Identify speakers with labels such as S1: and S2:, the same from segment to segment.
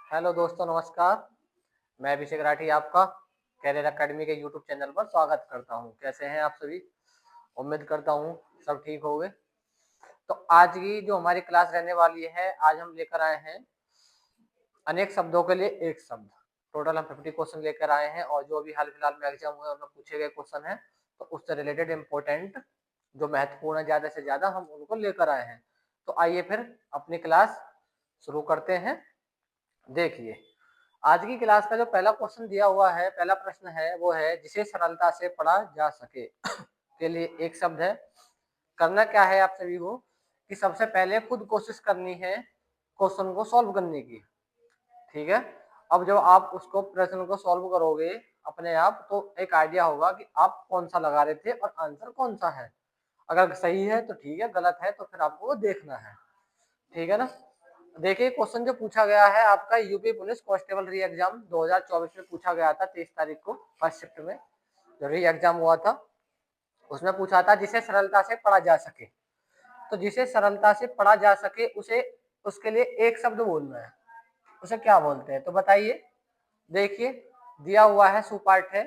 S1: Hello दोस्तों, नमस्कार। मैं अभिषेक राठी आपका कैरियर एकेडमी के यूट्यूब चैनल पर स्वागत करता हूं। कैसे हैं आप सभी? उम्मीद करता हूं सब ठीक होंगे। तो आज की जो हमारी क्लास रहने वाली है, आज हम लेकर आए हैं अनेक शब्दों के लिए एक शब्द। टोटल हम 50 क्वेश्चन लेकर आए हैं और जो भी हाल फिलहाल में एग्जाम हुए उनमें पूछे गए क्वेश्चन हैं, तो उससे रिलेटेड इम्पोर्टेंट जो महत्वपूर्ण है ज़्यादा से ज़्यादा हम उनको लेकर आए हैं। तो आइए फिर अपनी क्लास शुरू करते हैं। देखिए, आज की क्लास का जो पहला क्वेश्चन दिया हुआ है, पहला प्रश्न है वो है जिसे सरलता से पढ़ा जा सके के लिए एक शब्द है। करना क्या है आप सभी को कि सबसे पहले खुद कोशिश करनी है क्वेश्चन को सॉल्व करने की। ठीक है, अब जब आप उसको प्रश्न को सॉल्व करोगे अपने आप, तो एक आइडिया होगा कि आप कौन सा लगा रहे थे और आंसर कौन सा है। अगर सही है तो ठीक है, गलत है तो फिर आपको वो देखना है। ठीक है ना। देखिए, क्वेश्चन जो पूछा गया है आपका यूपी पुलिस कांस्टेबल री एग्जाम 2024 में पूछा गया था 23 तारीख को फर्स्ट शिफ्ट में जो री एग्जाम हुआ था, उसमें पूछा था जिसे सरलता से पढ़ा जा सके। तो जिसे सरलता से पढ़ा जा सके उसे उसके लिए एक शब्द बोलना है। उसे क्या बोलते हैं तो बताइए। देखिए, दिया हुआ है सुपाठ है,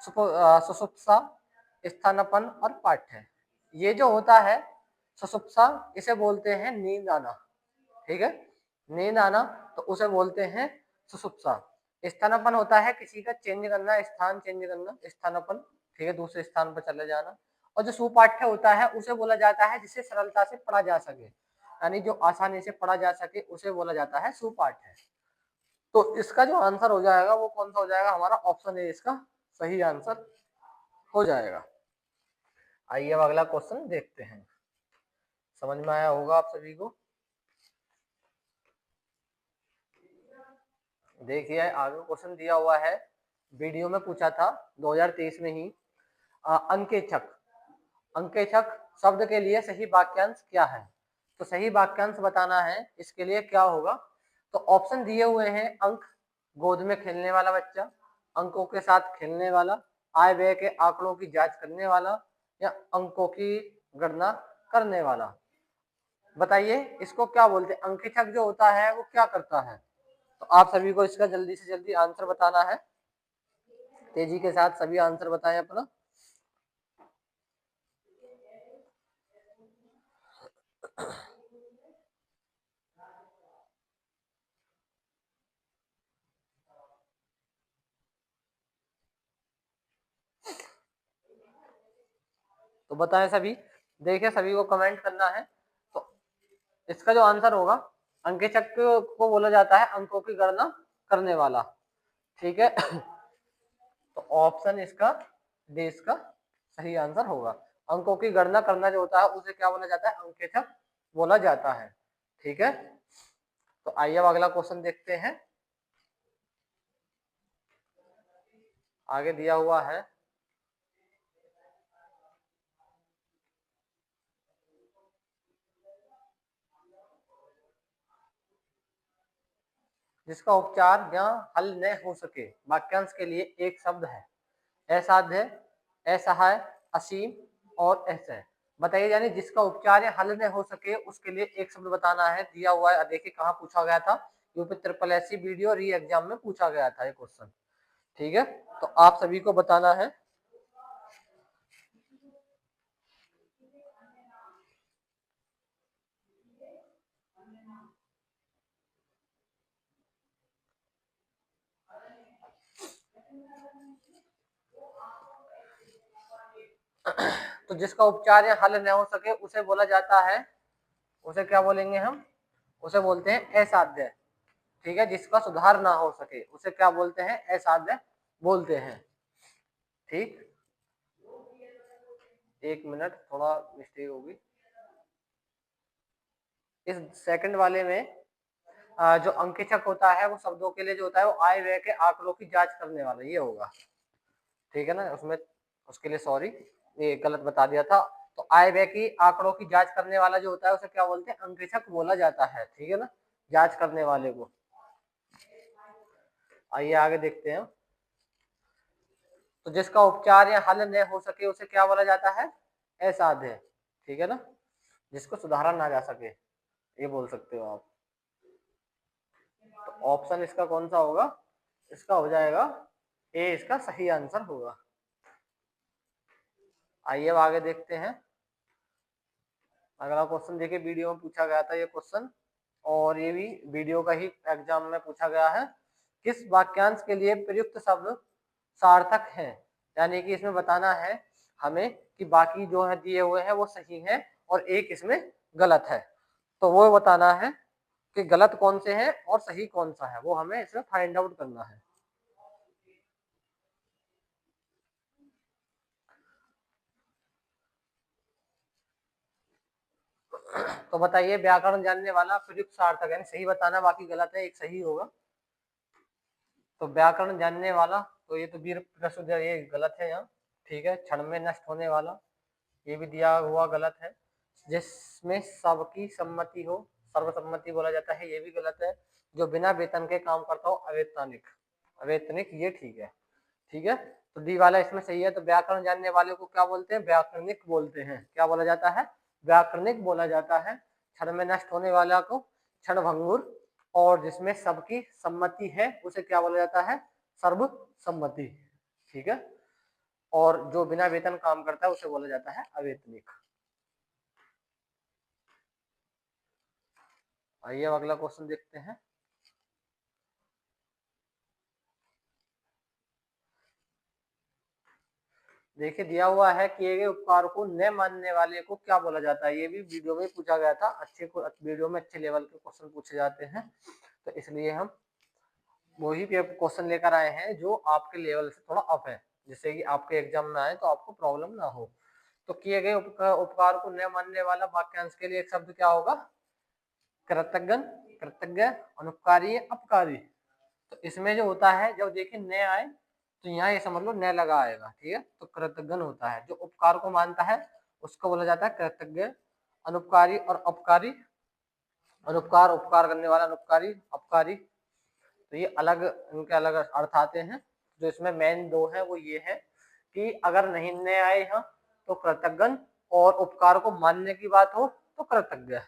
S1: सुसुप्सा, स्थानापन और पाठ्य। ये जो होता है सुसुप्सा, इसे बोलते हैं नींद आना। ठीक है, नींद आना, तो उसे बोलते हैं सुसुप्सा। स्थानापन होता है किसी का चेंज करना, स्थान चेंज करना, स्थानापन। ठीक है, दूसरे स्थान पर चले जाना। और जो सुपाठ्य होता है उसे बोला जाता है जिसे सरलता से पढ़ा जा सके, यानी जो आसानी से पढ़ा जा सके उसे बोला जाता है सुपाठ्य। तो इसका जो आंसर हो जाएगा वो कौन सा हो जाएगा? हमारा ऑप्शन ए इसका सही आंसर हो जाएगा। आइए अब अगला क्वेश्चन देखते हैं। समझ में आया होगा आप सभी को। देखिए, आगे क्वेश्चन दिया हुआ है, वीडियो में पूछा था 2023 में ही। अंकेचक, अंकेचक शब्द के लिए सही वाक्यांश क्या है? तो सही वाक्यांश बताना है, इसके लिए क्या होगा? तो ऑप्शन दिए हुए हैं अंक, गोद में खेलने वाला बच्चा, अंकों के साथ खेलने वाला, आय व्यय के आंकड़ों की जांच करने वाला, या अंकों की गणना करने वाला। बताइए इसको क्या बोलते हैं? अंकेचक जो होता है वो क्या करता है? तो आप सभी को इसका जल्दी से जल्दी आंसर बताना है। तेजी के साथ सभी आंसर बताएं अपना। तो बताएं सभी। देखिए, सभी को कमेंट करना है। तो इसका जो आंसर होगा, अंकेचक को बोला जाता है अंकों की गणना करने वाला। ठीक है। तो ऑप्शन इसका डी इसका सही आंसर होगा। अंकों की गणना करना जो होता है उसे क्या बोला जाता है? अंकेचक बोला जाता है। ठीक है, तो आइए अब अगला क्वेश्चन देखते हैं। आगे दिया हुआ है, जिसका उपचार या हल न हो सके वाक्यांश के लिए एक शब्द है। असाध्य, असहाय, असीम और असह। बताइए, यानी जिसका उपचार या हल न हो सके उसके लिए एक शब्द बताना है। दिया हुआ है, देखिए कहाँ पूछा गया था, यूपी ट्रिपल एससी वीडियो री एग्जाम में पूछा गया था ये क्वेश्चन। ठीक है, तो आप सभी को बताना है। तो जिसका उपचार या हल न हो सके उसे बोला जाता है, उसे क्या बोलेंगे हम? उसे बोलते हैं असाध्य। ठीक है, जिसका सुधार ना हो सके उसे क्या बोलते हैं? असाध्य बोलते हैं। ठीक, एक मिनट, थोड़ा मिस्टेक होगी इस सेकंड वाले में। जो अंकेचक होता है वो शब्दों के लिए जो होता है वो आय व्यय के आंकड़ों की जांच करने वाला ये होगा। ठीक है ना, उसमें उसके लिए सॉरी, ये गलत बता दिया था। तो आय व्यय की आंकड़ों की जांच करने वाला जो होता है उसे क्या बोलते हैं? अंकेचक बोला जाता है। ठीक है ना, जांच करने वाले को। आइए आगे देखते हैं। तो जिसका उपचार या हल न हो सके उसे क्या बोला जाता है? असाध्य। ठीक है ना, जिसको सुधारा ना जा सके, ये बोल सकते हो आप। तो ऑप्शन इसका कौन सा होगा, इसका हो जाएगा ए, इसका सही आंसर होगा। आइए अब आगे देखते हैं अगला क्वेश्चन। देखिए वीडियो में पूछा गया था ये क्वेश्चन, और ये भी वीडियो का ही एग्जाम में पूछा गया है। किस वाक्यांश के लिए प्रयुक्त शब्द सार्थक है, यानी कि इसमें बताना है हमें कि बाकी जो है दिए हुए हैं वो सही है और एक इसमें गलत है, तो वो बताना है कि गलत कौन से हैं और सही कौन सा है, वो हमें इसमें फाइंड आउट करना है। तो बताइए व्याकरण जानने वाला प्रयुक्त सार्थक है, सही बताना, बाकी गलत है, एक सही होगा। तो व्याकरण जानने वाला, तो ये तो वीर प्रसुद्ध, ये गलत है यहाँ, ठीक है। क्षण में नष्ट होने वाला, ये भी दिया हुआ गलत है। जिसमें सबकी सम्मति हो, सर्वसम्मति बोला जाता है, ये भी गलत है। जो बिना वेतन के काम करता हो, अवैतनिक, अवैतनिक, ये ठीक है, ठीक है। तो डी वाला इसमें सही है। तो व्याकरण जानने वाले को क्या बोलते हैं, व्याकरणिक बोलते हैं। क्या बोला जाता है, व्याकरणिक बोला जाता है। क्षण में नष्ट होने वाला को क्षणभंगुर, और जिसमें सबकी सम्मति है उसे क्या बोला जाता है, सर्वसम्मति, ठीक है। और जो बिना वेतन काम करता है उसे बोला जाता है अवेतनिक। आइए अब अगला क्वेश्चन देखते हैं। देखिए दिया हुआ है किए गए उपकार को न मानने वाले को क्या बोला जाता है, ये भी वीडियो में पूछा गया था। अच्छे को वीडियो में अच्छे लेवल के क्वेश्चन पूछे जाते हैं, तो इसलिए हम वही क्वेश्चन लेकर आए हैं जो आपके लेवल से थोड़ा अप है, जिससे कि आपके एग्जाम में आए तो आपको प्रॉब्लम ना हो। तो किए गए उपकार को न मानने वाला वाक्यांश के लिए एक शब्द क्या होगा, कृतज्ञ, कृतज्ञ, अनुपकारी, अपकारी। तो इसमें जो होता है, जब देखिए न आए तो यहाँ ये समझ लो न लगा आएगा, ठीक है। तो कृतज्ञ होता है, जो उपकार को मानता है उसको बोला जाता है कृतज्ञ। अनुपकारी और अपकारी, अनुपकार उपकार करने वाला, अनुपकारी, अपकारी, तो ये अलग, इनके अलग अर्थ आते हैं। जो इसमें मेन दो है वो ये है कि अगर नहीं न आए यहाँ तो कृतज्ञ, और उपकार को मानने की बात हो तो कृतज्ञ,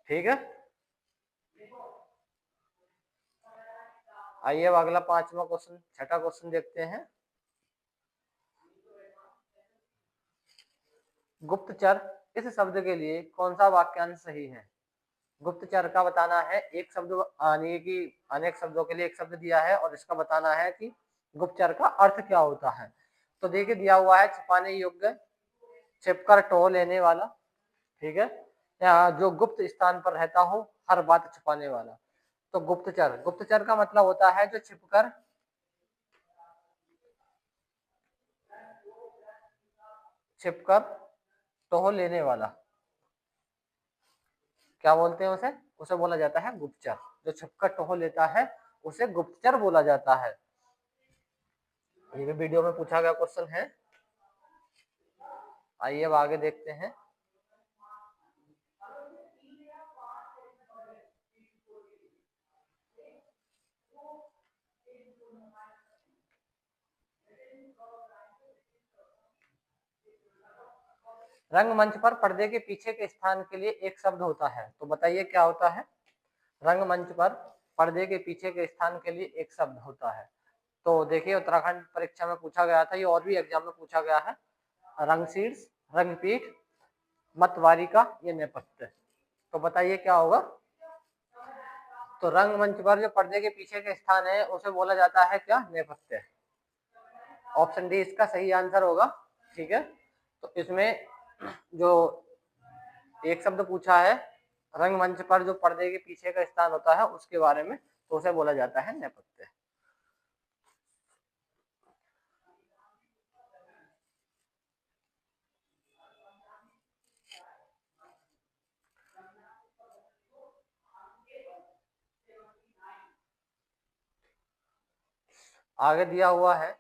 S1: ठीक है। आइए अब अगला पांचवा क्वेश्चन, छठा क्वेश्चन देखते हैं। गुप्तचर इस शब्द के लिए कौन सा वाक्यांश सही है। गुप्तचर का बताना है, एक शब्द यानी कि अनेक शब्दों के लिए एक शब्द दिया है और इसका बताना है कि गुप्तचर का अर्थ क्या होता है। तो देखिए दिया हुआ है छिपाने योग्य, छिपकर टोह लेने वाला, ठीक है, या जो गुप्त स्थान पर रहता हो, हर बात छिपाने वाला। तो गुप्तचर, गुप्तचर का मतलब होता है जो छिपकर, छिपकर टोह लेने वाला, क्या बोलते हैं उसे, उसे बोला जाता है गुप्तचर। जो छिपकर टोह लेता है उसे गुप्तचर बोला जाता है। ये भी वीडियो में पूछा गया क्वेश्चन है। आइए अब आगे देखते हैं। रंगमंच पर पर्दे के पीछे के स्थान के लिए एक शब्द होता है, तो बताइए क्या होता है। रंगमंच पर पर्दे के पीछे के स्थान के लिए एक शब्द होता है। तो देखिए उत्तराखंड परीक्षा में पूछा गया था, ये और भी एग्जाम में पूछा गया है। रंगशीर्ष, रंगपीठ, मतवारिका, ये नेपथ्य। तो बताइए क्या होगा। तो रंगमंच पर जो पर्दे के पीछे के स्थान है उसे बोला जाता है क्या, नेपथ्य। ऑप्शन डी इसका सही आंसर होगा, ठीक है। तो इसमें जो एक शब्द पूछा है रंगमंच पर जो पर्दे के पीछे का स्थान होता है उसके बारे में, तो उसे बोला जाता है नेपथ्य। आगे दिया हुआ है,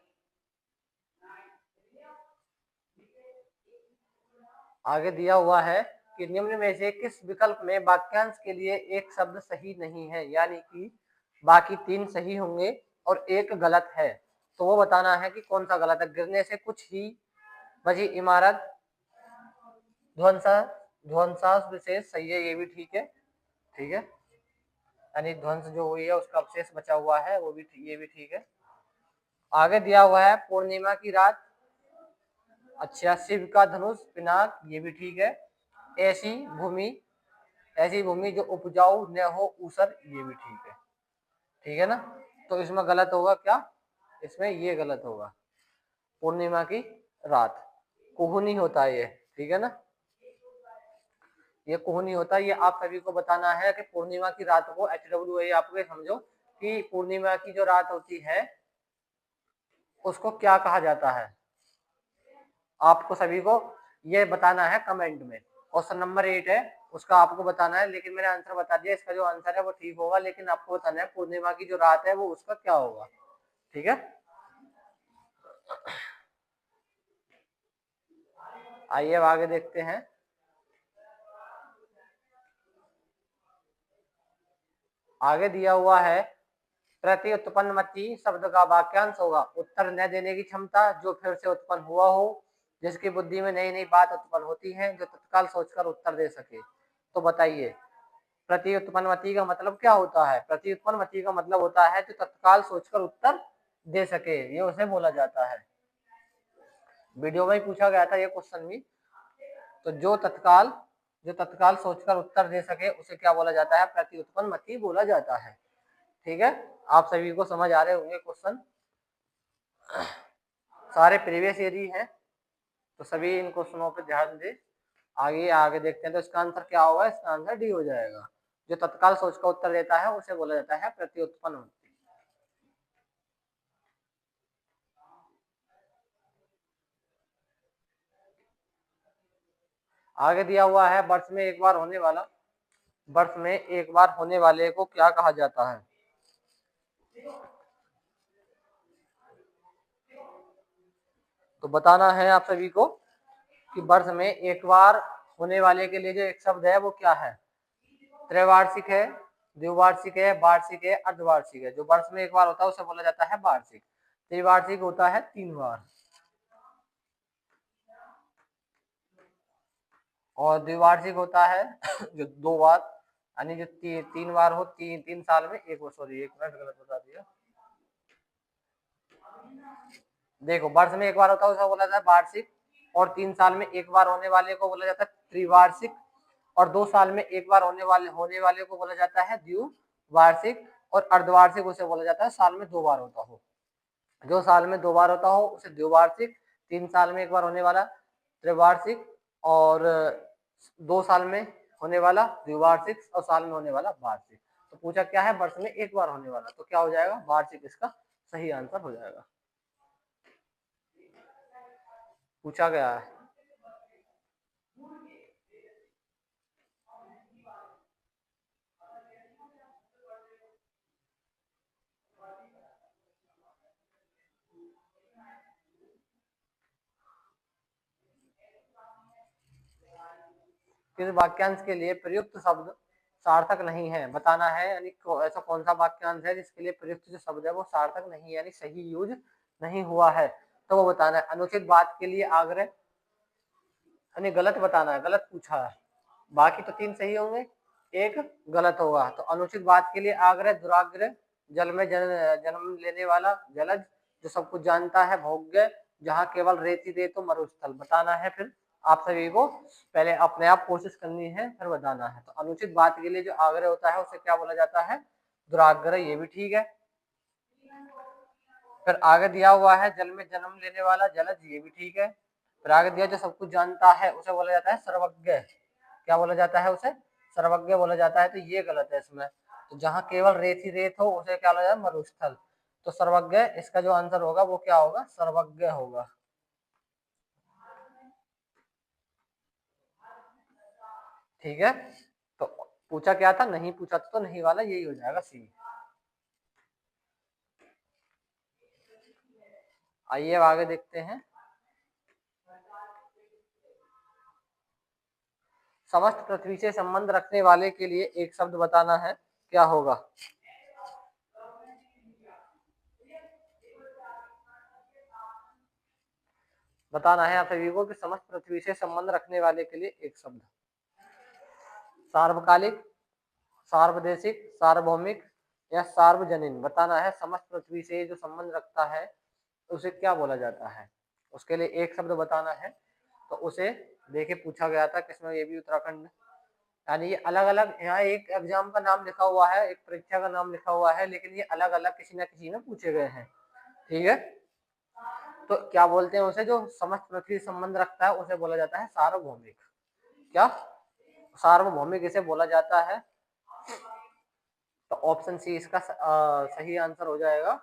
S1: आगे दिया हुआ है कि निम्न में से किस विकल्प में वाक्यांश के लिए एक शब्द सही नहीं है, यानी कि बाकी तीन सही होंगे और एक गलत है। तो वो बताना है कि कौन सा गलत है। गिरने से कुछ ही बची इमारत, ध्वंसा, ध्वंसावशेष, सही है, ये भी ठीक है, ठीक है। यानी ध्वंस जो हुई है उसका अवशेष बचा हुआ है, वो भी ये भी ठीक है। आगे दिया हुआ है पूर्णिमा की रात, अच्छा शिव का धनुष पिनाक, ये भी ठीक है। ऐसी भूमि, ऐसी भूमि जो उपजाऊ न हो ऊसर, ये भी ठीक है। ठीक है ना, तो इसमें गलत होगा क्या, इसमें ये गलत होगा, पूर्णिमा की रात कुहुनी होता है ये, ठीक है ना, ये कुहुनी होता है। ये आप सभी को बताना है कि पूर्णिमा की रात को HWA आपको समझो कि पूर्णिमा की जो रात होती है उसको क्या कहा जाता है, आपको सभी को ये बताना है कमेंट में। क्वेश्चन नंबर 8 है, उसका आपको बताना है, लेकिन मैंने आंसर बता दिया, इसका जो आंसर है वो ठीक होगा, लेकिन आपको बताना है पूर्णिमा की जो रात है वो उसका क्या होगा। ठीक है, आइए अब आगे देखते हैं। आगे दिया हुआ है प्रति उत्पन्नमति शब्द का वाक्यांश होगा उत्तर न देने की क्षमता, जो फिर से उत्पन्न हुआ हो, जिसकी बुद्धि में नई नई बात उत्पन्न होती है, जो तत्काल सोचकर उत्तर दे सके। तो बताइए प्रति उत्पन्नमति का मतलब क्या होता है। प्रति उत्पन्नमति का मतलब होता है जो तत्काल सोचकर उत्तर दे सके, ये उसे बोला जाता है। वीडियो में पूछा गया था ये क्वेश्चन भी, तो जो तत्काल सोचकर उत्तर दे सके उसे क्या बोला जाता है, प्रति उत्पन्नमति बोला जाता है। ठीक है, आप सभी को समझ आ रहे होंगे क्वेश्चन, सारे प्रीवियस ईयर ही हैं, तो सभी इन क्वेश्चनों पर ध्यान दे। आगे देखते हैं, तो इसका आंसर क्या होगा, इसका आंसर डी हो जाएगा। जो तत्काल सोच का उत्तर देता है उसे बोला जाता है प्रति उत्पन्नमति। आगे दिया हुआ है वर्ष में एक बार होने वाला, वर्ष में एक बार होने वाले को क्या कहा जाता है। तो बताना है आप सभी को कि वर्ष में एक बार होने वाले के लिए जो एक शब्द है वो क्या है, त्रैवार्षिक है, द्विवार्षिक है, वार्षिक है, अर्धवार्षिक है। जो वर्ष में एक बार होता है उसे बोला जाता है वार्षिक। त्रिवार्षिक होता है 3 बार, और द्विवार्षिक होता है जो 2 बार, यानी जो 3 बार हो, 3 साल में एक, सॉरी एक मिनट गलत बता दिया। देखो वर्ष में एक बार होता है उसे बोला जाता है वार्षिक, और 3 साल में एक बार होने वाले को बोला जाता है त्रिवार्षिक, और 2 साल में एक बार होने वाले को बोला जाता है द्विवार्षिक, और अर्धवार्षिक उसे बोला जाता है साल में 2 बार होता हो। जो साल में 2 बार होता हो उसे द्विवार्षिक, 3 साल में एक बार होने वाला त्रिवार्षिक, और 2 साल में होने वाला द्विवार्षिक, और साल में होने वाला वार्षिक। तो पूछा क्या है, वर्ष में एक बार होने वाला, तो क्या हो जाएगा, वार्षिक इसका सही आंसर हो जाएगा, पूछा गया है। किस वाक्यांश के लिए प्रयुक्त शब्द सार्थक नहीं है, बताना है, यानी ऐसा कौन सा वाक्यांश है जिसके लिए प्रयुक्त जो शब्द है वो सार्थक नहीं है, यानी सही यूज नहीं हुआ है, तो वो बताना है। अनुचित बात के लिए आग्रह, यानी गलत बताना है, गलत पूछा है, बाकी तो 3 सही होंगे, एक गलत होगा। तो अनुचित बात के लिए आग्रह, दुराग्रह, जल में जन्म लेने वाला, जलज, जो सब कुछ जानता है, भोग्य, जहाँ केवल रेत ही रेत हो, मरुस्थल, बताना है। फिर आप सभी को पहले अपने आप कोशिश करनी है, फिर बताना है। तो अनुचित बात के लिए जो आग्रह होता है उसे क्या बोला जाता है, दुराग्रह, ये भी ठीक है। फिर आगे दिया हुआ है जल में जन्म लेने वाला, जलज, ये भी ठीक है। फिर आगे दिया जो सब कुछ जानता है उसे बोला जाता है सर्वज्ञ, क्या बोला जाता है, उसे सर्वज्ञ बोला जाता है, तो ये गलत है इसमें। तो जहाँ केवल रेत ही रेत हो उसे क्या बोला जाता है, मरुस्थल। तो सर्वज्ञ इसका जो आंसर होगा वो क्या होगा, सर्वज्ञ होगा। ठीक है, तो पूछा क्या था, नहीं पूछा तो नहीं वाला, यही हो जाएगा सी। आइए अब आगे देखते हैं। समस्त पृथ्वी से संबंध रखने वाले के लिए एक शब्द बताना है, क्या होगा। बताना है आप सभी को कि समस्त पृथ्वी से संबंध रखने वाले के लिए एक शब्द, सार्वकालिक, सार्वदेशिक, सार्वभौमिक या सार्वजनीन बताना है। समस्त पृथ्वी से जो संबंध रखता है उसे क्या बोला जाता है, उसके लिए एक शब्द बताना है। तो उसे देखिए पूछा गया था किसमें, ये भी उत्तराखंड। यानी ये अलग अलग, यहाँ एक एग्जाम का नाम लिखा हुआ है, एक परीक्षा का नाम लिखा हुआ है, लेकिन ये अलग अलग किसी न किसी में पूछे गए हैं। ठीक है, तो क्या बोलते हैं उसे, जो समस्त पृथ्वी संबंध रखता है उसे बोला जाता है सार्वभौमिक। क्या सार्वभौमिक इसे बोला जाता है। तो ऑप्शन सी इसका सही आंसर हो जाएगा।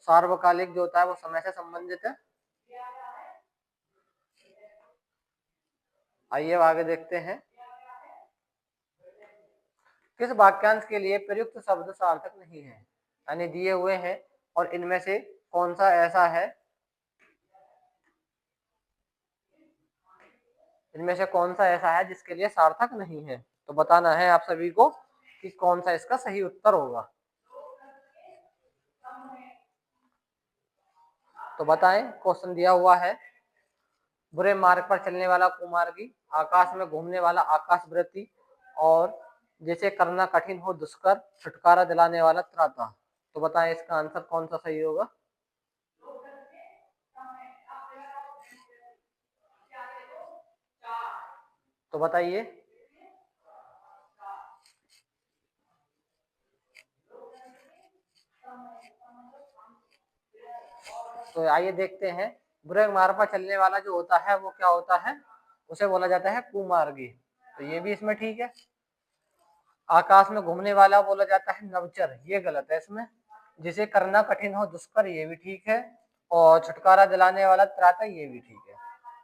S1: सार्वकालिक जो होता है वो समय से संबंधित है। आइए आगे देखते हैं। किस वाक्यांश के लिए प्रयुक्त शब्द सार्थक नहीं है, यानी दिए हुए हैं और इनमें से कौन सा ऐसा है, इनमें से कौन सा ऐसा है जिसके लिए सार्थक नहीं है। तो बताना है आप सभी को कि कौन सा इसका सही उत्तर होगा। तो बताएं, क्वेश्चन दिया हुआ है, बुरे मार्ग पर चलने वाला कुमार्गी, आकाश में घूमने वाला आकाशवृत्ति, और जिसे करना कठिन हो दुष्कर, छुटकारा दिलाने वाला त्राता। तो बताएं इसका आंसर कौन सा सही होगा। तो बताइए। तो आइए देखते हैं, बुरे मार्ग पर चलने वाला जो होता है वो क्या होता है, उसे बोला जाता है कुमार्गी। तो ये भी इसमें ठीक है। आकाश में घूमने वाला बोला जाता है नवचर, ये गलत है इसमें। जिसे करना कठिन हो दुष्कर, ये भी ठीक है। और छुटकारा दिलाने वाला त्राता, ये भी ठीक है।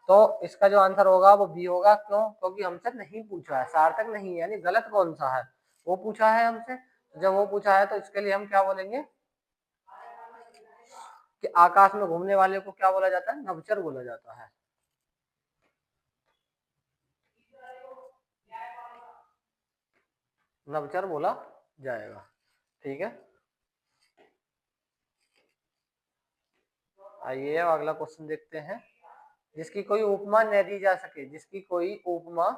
S1: तो इसका जो आंसर होगा वो बी होगा। क्यों? क्योंकि हमसे नहीं पूछा है, सार्थक नहीं है, यानी गलत कौन सा है वो पूछा है हमसे। जब वो पूछा है तो इसके लिए हम क्या बोलेंगे कि आकाश में घूमने वाले को क्या बोला जाता है, नवचर बोला जाता है। नवचर बोला जाएगा। ठीक है, आइए अब अगला क्वेश्चन देखते हैं। जिसकी कोई उपमा न दी जा सके, जिसकी कोई उपमा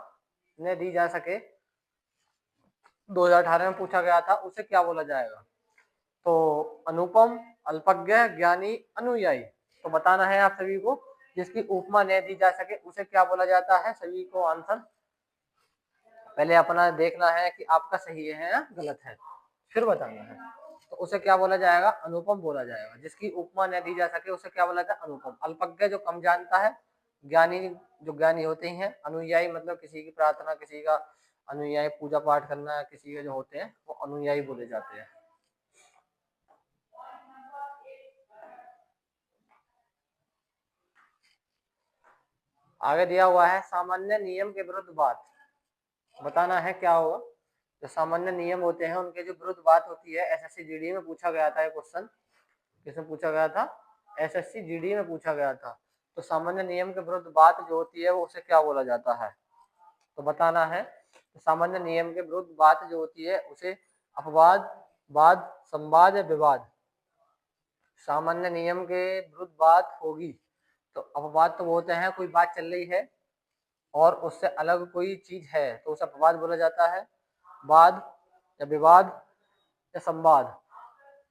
S1: न दी जा सके, 2018 में पूछा गया था, उसे क्या बोला जाएगा। तो अनुपम, अल्पज्ञ, ज्ञानी, अनुयायी। तो बताना है आप सभी को, जिसकी उपमा न दी जा सके उसे क्या बोला जाता है। सभी को आंसर पहले अपना देखना है कि आपका सही है या गलत है, फिर बताना है। तो उसे क्या बोला जाएगा, अनुपम बोला जाएगा। जिसकी उपमा न दी जा सके उसे क्या बोला जाता है, अनुपम। अल्पज्ञ जो कम जानता है, ज्ञानी जो ज्ञानी होते हैं, अनुयायी मतलब किसी की प्रार्थना, किसी का अनुयायी पूजा पाठ करना, किसी के जो होते हैं वो अनुयायी बोले जाते हैं। आगे दिया हुआ है, सामान्य नियम के विरुद्ध बात। बताना है क्या होगा। जो सामान्य नियम होते हैं उनके जो विरुद्ध बात होती है, एसएससी जीडी में पूछा गया था ये क्वेश्चन। किसमें पूछा गया था, एसएससी जीडी में पूछा गया था। तो सामान्य नियम के विरुद्ध बात जो होती है वो उसे क्या बोला जाता है। तो बताना है, तो सामान्य नियम के विरुद्ध बात जो होती है उसे अपवाद, वाद, संवाद या विवाद। सामान्य नियम के विरुद्ध बात होगी तो अपवाद तो होते हैं, कोई बात चल रही है और उससे अलग कोई चीज है तो उसे अपवाद बोला जाता है। वाद या विवाद या संवाद।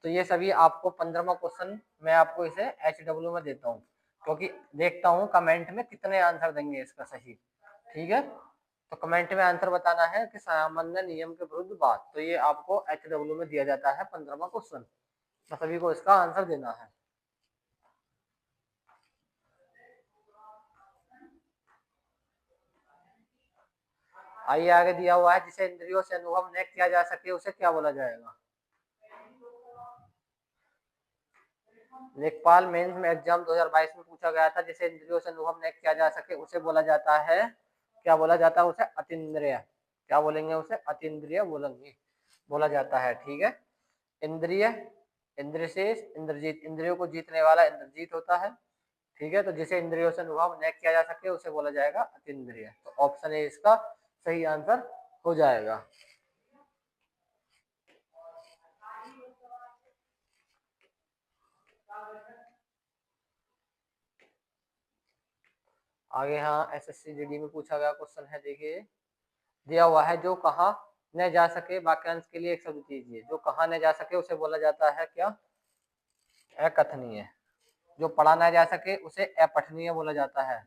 S1: तो ये सभी आपको 15वां क्वेश्चन मैं आपको इसे HW में देता हूँ, क्योंकि देखता हूँ कमेंट में कितने आंसर देंगे इसका सही। ठीक है, तो कमेंट में आंसर बताना है कि सामान्य नियम के विरुद्ध बात। तो ये आपको HW में दिया जाता है 15वां क्वेश्चन, तो सभी को इसका आंसर देना है। आइए आगे दिया हुआ है, जिसे इंद्रियों से अनुभव न किया जा सके उसे क्या बोला जाएगा। लेखपाल मेंस में एग्जाम 2022 में पूछा गया था, जिसे इंद्रियों से अनुभव न किया जा सके उसे बोला जाता है, क्या बोला जाता है उसे, अतीन्द्रिय। क्या बोलेंगे उसे, अतीन्द्रिय बोलेंगे, बोला जाता है। ठीक है, इंद्रिय, इंद्रशेष, इंद्रजीत, इंद्रियों को जीतने वाला इंद्रजीत होता है। ठीक है, तो जिसे इंद्रियों से अनुभव न किया जा सके उसे बोला जाएगा अतीन्द्रिय। तो ऑप्शन ए इसका सही आंसर हो जाएगा। आगे हाँ एसएससी जीडी में पूछा गया क्वेश्चन है, देखिए दिया हुआ है, जो कहा न जा सके वाक्यांश के लिए एक शब्द दीजिए। जो कहा न जा सके उसे बोला जाता है क्या? अकथनीय। जो पढ़ा न जा सके उसे अपठनीय बोला जाता है।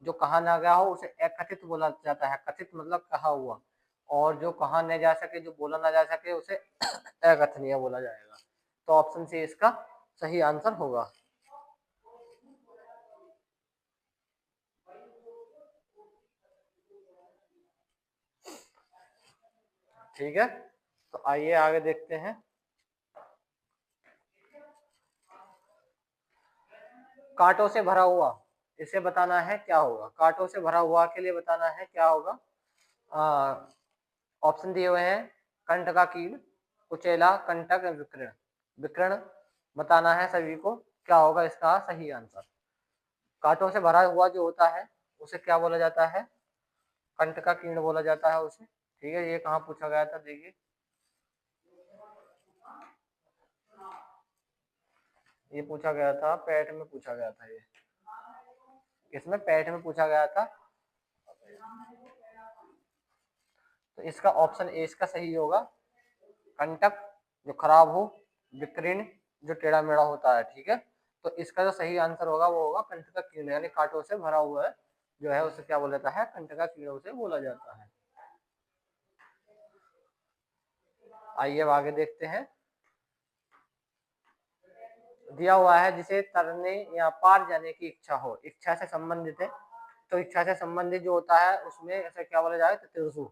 S1: जो कहा ना गया हो उसे अकथित बोला जाता है। कथित मतलब कहा हुआ। और जो कहा न जा सके, जो बोला ना जा सके, उसे अकथनीय बोला जाएगा। तो ऑप्शन सी इसका सही आंसर होगा। ठीक है, तो आइए आगे देखते हैं। कांटों से भरा हुआ, इसे बताना है क्या होगा। कांटों से भरा हुआ के लिए बताना है क्या होगा। ऑप्शन दिए हुए हैं, कंठ का कीड़, कुचेला, कंटक, विकर्ण। विकर्ण बताना है सभी को, क्या होगा इसका सही आंसर। कांटों से भरा हुआ जो होता है उसे क्या बोला जाता है? कंठ का कीड़ बोला जाता है उसे। ठीक है, ये कहाँ पूछा गया था, देखिए ये पूछा गया था, पेट में पूछा गया था। ये किसमें? पेट में पूछा गया था। तो इसका ऑप्शन ए इसका सही होगा। कंटक जो खराब हो, विकीर्ण जो टेढ़ा मेढ़ा होता है। ठीक है, तो इसका जो सही आंसर होगा वो होगा कंठ का कीड़ा, यानी कांटों से भरा हुआ है जो है उसे क्या बोला जाता है? कंठ का कीड़ा उसे बोला जाता है। आइए अब आगे देखते हैं। दिया हुआ है, जिसे तरने या पार जाने की इच्छा हो, इच्छा से संबंधित है। तो इच्छा से संबंधित जो होता है उसमें ऐसे क्या बोला जाए? तितृषु।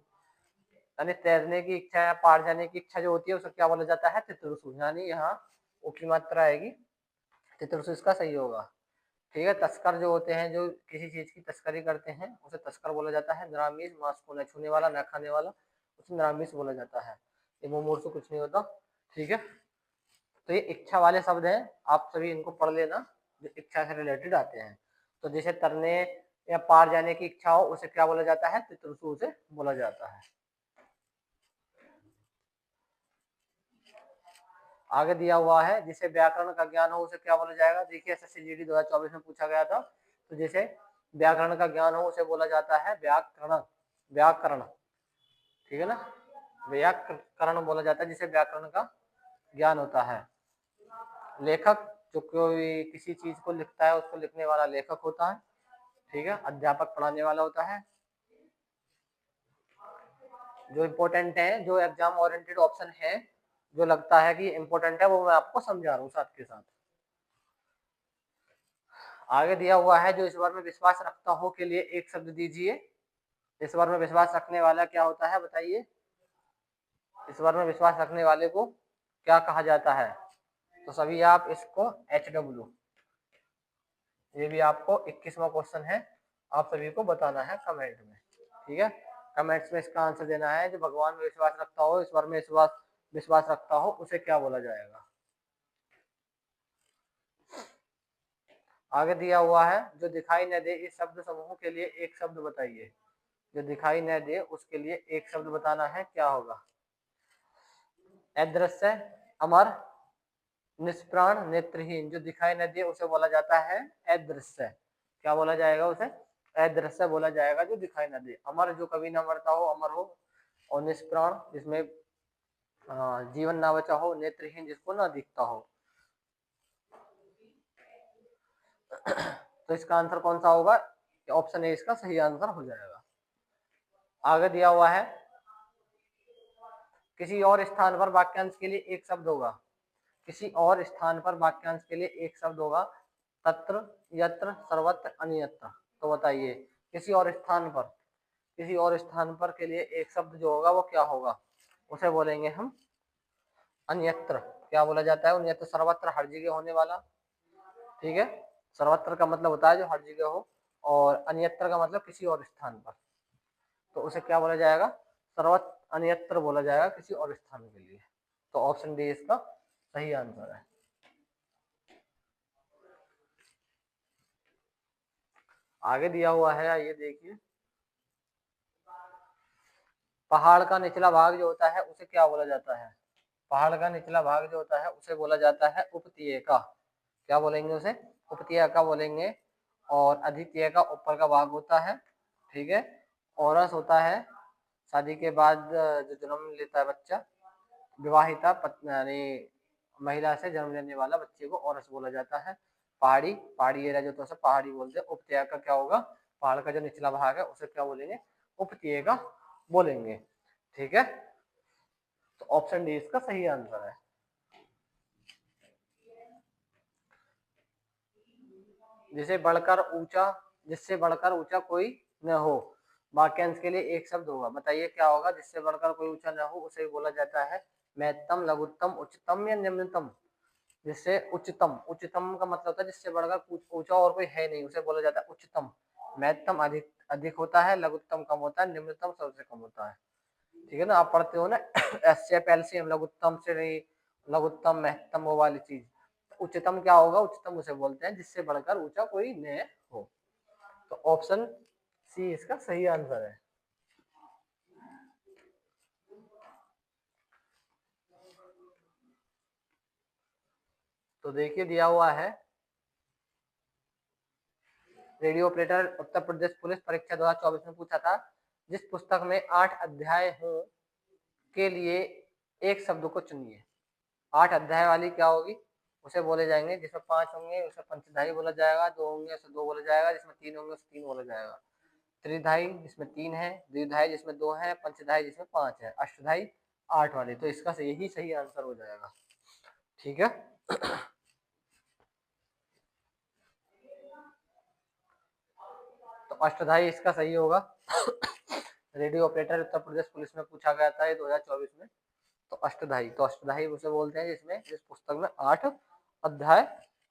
S1: यानी तैरने की इच्छा या पार जाने की इच्छा जो होती है उसे क्या बोला जाता है? तितृषु। यानी यहाँ उ की मात्रा आएगी, तितृषु इसका सही होगा। ठीक है, तस्कर जो होते हैं, जो किसी चीज की तस्करी करते हैं उसे तस्कर बोला जाता है। निरामिष, मांस को न छूने वाला, न खाने वाला, उसे निरामिष बोला जाता है। ये मुंह से कुछ नहीं होता। ठीक है, तो ये इच्छा वाले शब्द हैं, आप सभी इनको पढ़ लेना, जो इच्छा से रिलेटेड आते हैं। तो जैसे तरने या पार जाने की इच्छा हो उसे क्या बोला जाता है? तितृषु उसे बोला जाता है। आगे दिया हुआ है, जिसे व्याकरण का ज्ञान हो उसे क्या बोला जाएगा। देखिए एसएससी जीडी 2024 में पूछा गया था। तो जैसे व्याकरण का ज्ञान हो उसे बोला जाता है व्याकरण। व्याकरण, ठीक है ना, व्याकरण बोला जाता है जिसे व्याकरण का ज्ञान होता है। लेखक जो कोई किसी चीज को लिखता है उसको लिखने वाला लेखक होता है। ठीक है, अध्यापक पढ़ाने वाला होता है। जो इम्पोर्टेंट है, जो एग्जाम ओरिएंटेड ऑप्शन है, जो लगता है कि इम्पोर्टेंट है, वो मैं आपको समझा रहा हूँ साथ के साथ। आगे दिया हुआ है, जो ईश्वर में विश्वास रखता हो के लिए एक शब्द दीजिए। ईश्वर में विश्वास रखने वाला क्या होता है बताइए। ईश्वर में विश्वास रखने वाले को क्या कहा जाता है? तो सभी आप इसको HW, ये भी आपको 21वां क्वेश्चन है, आप सभी को बताना है कमेंट में। ठीक है, कमेंट्स में इसका आंसर देना है। जो भगवान में विश्वास रखता हो, ईश्वर में विश्वास रखता हो, उसे क्या बोला जाएगा। आगे दिया हुआ है, जो दिखाई न दे इस शब्द समूह के लिए एक शब्द बताइए। जो दिखाई न दे उसके लिए एक शब्द बताना है, क्या होगा। अदृश्य, अमर, निष्प्राण, नेत्रहीन। जो दिखाई न दे उसे बोला जाता है अदृश्य। क्या बोला जाएगा उसे? अदृश्य बोला जाएगा, जो दिखाई न दे। अमर जो कभी ना मरता हो, अमर हो। और निष्प्राण जिसमें जीवन ना बचा हो। नेत्रहीन जिसको ना दिखता हो। तो इसका आंसर कौन सा होगा? ऑप्शन ए इसका सही आंसर हो जाएगा। आगे दिया हुआ है, किसी और स्थान पर वाक्यांश के लिए एक शब्द होगा। किसी और स्थान पर वाक्यांश के लिए एक शब्द होगा। तत्र, यत्र, सर्वत्र, अन्यत्र। तो बताइए, किसी और स्थान पर, किसी और स्थान पर के लिए एक शब्द जो होगा वो क्या होगा। उसे बोलेंगे हम अन्यत्र। क्या बोला जाता है? अन्यत्र सर्वत्र, हर जगह होने वाला। ठीक है, सर्वत्र का मतलब होता है जो हर जगह हो, और अन्यत्र का मतलब किसी और स्थान पर। तो उसे क्या बोला जाएगा? सर्वत्र अन्यत्र बोला जाएगा किसी और स्थान के लिए। तो ऑप्शन डी इसका सही आंसर है। आगे दिया हुआ है, ये देखिए, पहाड़ का निचला भाग जो होता है उसे क्या बोला जाता है। पहाड़ का निचला भाग जो होता है उसे बोला जाता है उपत्यका। क्या बोलेंगे उसे? उपत्यका बोलेंगे। और अधित्यय का ऊपर का भाग होता है। ठीक है, औरस होता है शादी के बाद जो जन्म लेता है बच्चा, विवाहिता यानी महिला से जन्म लेने वाला बच्चे को औरस बोला जाता है। पहाड़ी, पहाड़ी एरिया जो तो उसे पहाड़ी बोलते हैं। उपत्यका का क्या होगा, पहाड़ का जो निचला भाग है उसे क्या बोलेंगे, उपत्यका बोलेंगे। ठीक है, तो ऑप्शन डी इसका सही आंसर है। जिसे बढ़कर ऊंचा, जिससे बढ़कर ऊंचा कोई न हो, वाक्यांश के लिए एक शब्द होगा। बताइए क्या होगा, जिससे बढ़कर कोई ऊंचा न हो उसे बोला जाता है महत्तम, लघुत्तम, उच्चतम या निम्नतम। जिससे उच्चतम, उच्चतम का मतलब होता है जिससे बढ़कर ऊंचा और कोई है नहीं, उसे बोला जाता है उच्चतम। महत्तम अधिक अधिक होता है, लघुत्तम कम होता है, निम्नतम सबसे कम होता है। ठीक है ना, आप पढ़ते हो ना एसएफ एलसीएम, लघुत्तम से नहीं, लघुत्तम महत्तम वो वाली चीज। उच्चतम क्या होगा, उच्चतम उसे बोलते हैं जिससे बढ़कर ऊंचा कोई न हो। तो ऑप्शन सी इसका सही आंसर है। तो देखिए दिया हुआ है, radio operator Uttar Pradesh police परीक्षा 2024 में पूछा था, जिस पुस्तक में 8 अध्याय हो के लिए एक शब्द को चुनिए। 8 अध्याय वाली क्या होगी, उसे बोले जाएंगे। जिसमें 5 होंगे उसे पंचधाई बोला जाएगा, 2 होंगे उसे 2 बोला जाएगा, जिसमें 3 होंगे उसे 3 बोला जाएगा। त्रिधाई जिसमें 3 है, द्विधाई जिसमें 2 है, पंचधाई जिसमें 5 है, अष्टधाई 8 वाली। तो इसका यही सही आंसर हो जाएगा। ठीक है, तो अष्टधाई इसका सही होगा। Radio operator Uttar Pradesh police में पूछा गया था ये 2024 में। तो अष्टधाई, तो अष्टधाई उसे बोलते हैं जिसमें, जिस पुस्तक में 8 अध्याय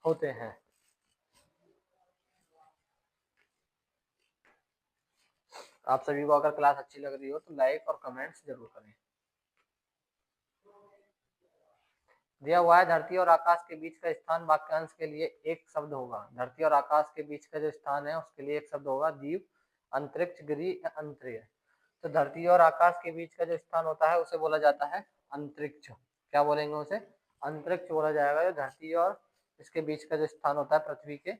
S1: होते हैं। आप सभी को अगर क्लास अच्छी लग रही हो तो लाइक और कमेंट्स जरूर करें। दिया हुआ है, धरती और आकाश के बीच का स्थान वाक्यांश के लिए एक शब्द होगा। धरती और आकाश के बीच का जो स्थान है उसके लिए एक शब्द होगा, द्वीप, अंतरिक्ष, गृह, अंतरिक्ष। तो धरती और आकाश के बीच का जो स्थान होता है उसे बोला जाता है अंतरिक्ष। क्या बोलेंगे उसे, अंतरिक्ष बोला जाएगा। जो धरती और इसके बीच का जो स्थान होता है, पृथ्वी के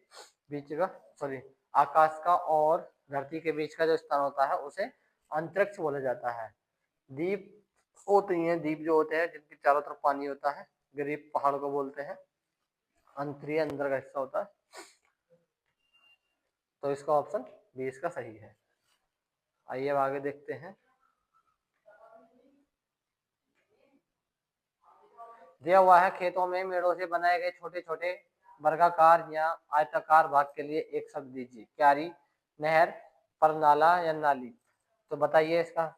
S1: बीच का, सॉरी आकाश का और धरती के बीच का जो स्थान होता है उसे अंतरिक्ष बोला जाता है। द्वीप होते हैं, द्वीप जो होते हैं जिनके चारों तरफ पानी होता है, गरीब पहाड़ को बोलते हैं। अंतरिय अंदर का हिस्सा होता है। तो इसका ऑप्शन बी इसका सही है। आइए अब आगे देखते हैं। दिया हुआ है, खेतों में मेड़ों से बनाए गए छोटे छोटे वर्गाकार या आयताकार भाग के लिए एक शब्द दीजिए। क्यारी, नहर, परनाला या नाली। तो बताइए, इसका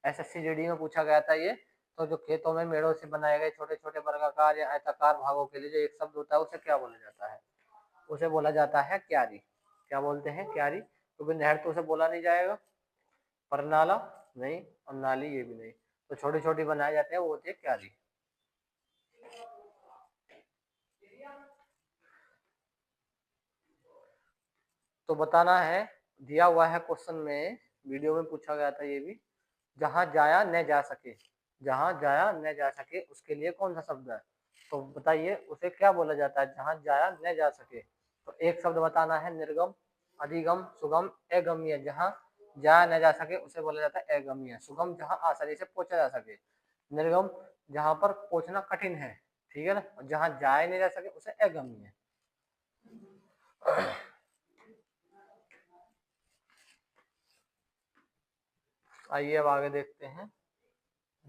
S1: एसएससी जीडी में पूछा गया था ये। तो जो खेतों में मेड़ों से बनाए गए छोटे छोटे वर्गाकार या आयताकार भागों के लिए जो एक शब्द होता है उसे क्या बोला जाता है, उसे बोला जाता है क्यारी। क्या बोलते हैं, क्यारी। क्योंकि नहर तो उसे बोला नहीं जाएगा, परनाला नहीं, और नाली ये भी नहीं। तो छोटी छोटी बनाए जाते हैं वो होती है क्यारी। तो बताना है, दिया हुआ है क्वेश्चन में, वीडियो में पूछा गया था ये भी, जहां जाया न जा सके, जहां जाया न जा सके उसके लिए कौन सा शब्द है। तो बताइए उसे क्या बोला जाता है जहां जाया न जा सके। तो एक शब्द बताना है, निर्गम, अधिगम, सुगम, अगम्य। जहां जाया न जा सके उसे बोला जाता है अगम्य। सुगम, जहां आसानी से पहुंचा जा सके। निर्गम, जहां पर पहुंचना कठिन है। ठीक है ना, जहां जाया नहीं जा सके उसे अगम्य। आइए अब आगे देखते हैं।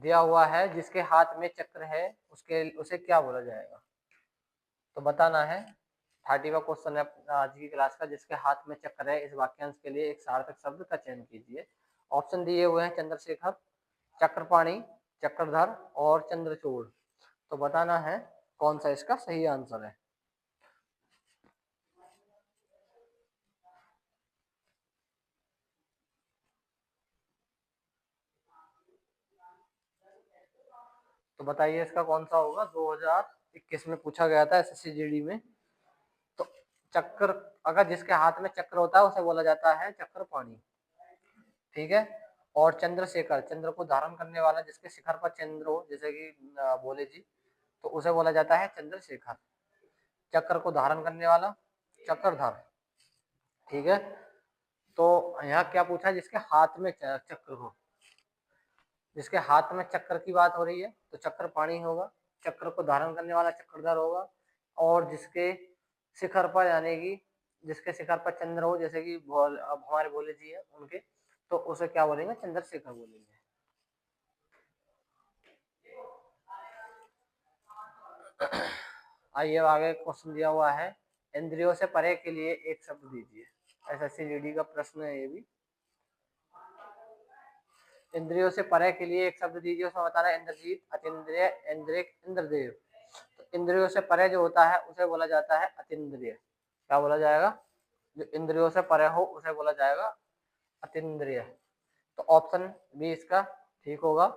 S1: दिया हुआ है, जिसके हाथ में चक्र है उसके उसे क्या बोला जाएगा। तो बताना है, 30वां क्वेश्चन है आज की क्लास का। जिसके हाथ में चक्र है, इस वाक्यांश के लिए एक सार्थक शब्द का चयन कीजिए। ऑप्शन दिए हुए हैं, चंद्रशेखर, चक्रपाणी, चक्रधर और चंद्रचूड़। तो बताना है कौन सा इसका सही आंसर है। तो बताइए इसका कौन सा होगा। 2021 में पूछा गया था एसएससी जीडी में। तो चक्र, अगर जिसके हाथ में चक्र होता है उसे बोला जाता है चक्रपाणी। ठीक है, और चंद्रशेखर, चंद्र को धारण करने वाला, जिसके शिखर पर चंद्र हो, जैसे कि भोले जी, तो उसे बोला जाता है चंद्रशेखर। चक्र को धारण करने वाला चक्रधर। ठीक है, तो यहाँ क्या पूछा, जिसके हाथ में चक्र हो। जिसके हाथ में चक्र की बात हो रही है तो चक्र पानी होगा, चक्र को धारण करने वाला चक्रधर होगा। और जिसके शिखर पर यानी कि जिसके शिखर पर चंद्र हो, जैसे कि अब हमारे भोले जी है उनके, तो उसे क्या बोलेंगे? चंद्रशेखर बोलेंगे। आइए आगे क्वेश्चन दिया हुआ है, इंद्रियों से परे के लिए एक शब्द दीजिए। एसएससी जीडी का प्रश्न है ये भी। इंद्रियों से परे के लिए एक शब्द दीजिए, उसमें बताना है इंद्रजीत, अतीन्द्रिय, इंद्रिक, इंद्रदेव। तो इंद्रियों से परे जो होता है उसे बोला जाता है अतीन्द्रिय। क्या बोला जाएगा? जो इंद्रियों से परे हो उसे बोला जाएगा अतीन्द्रिय। तो ऑप्शन बी इसका ठीक होगा।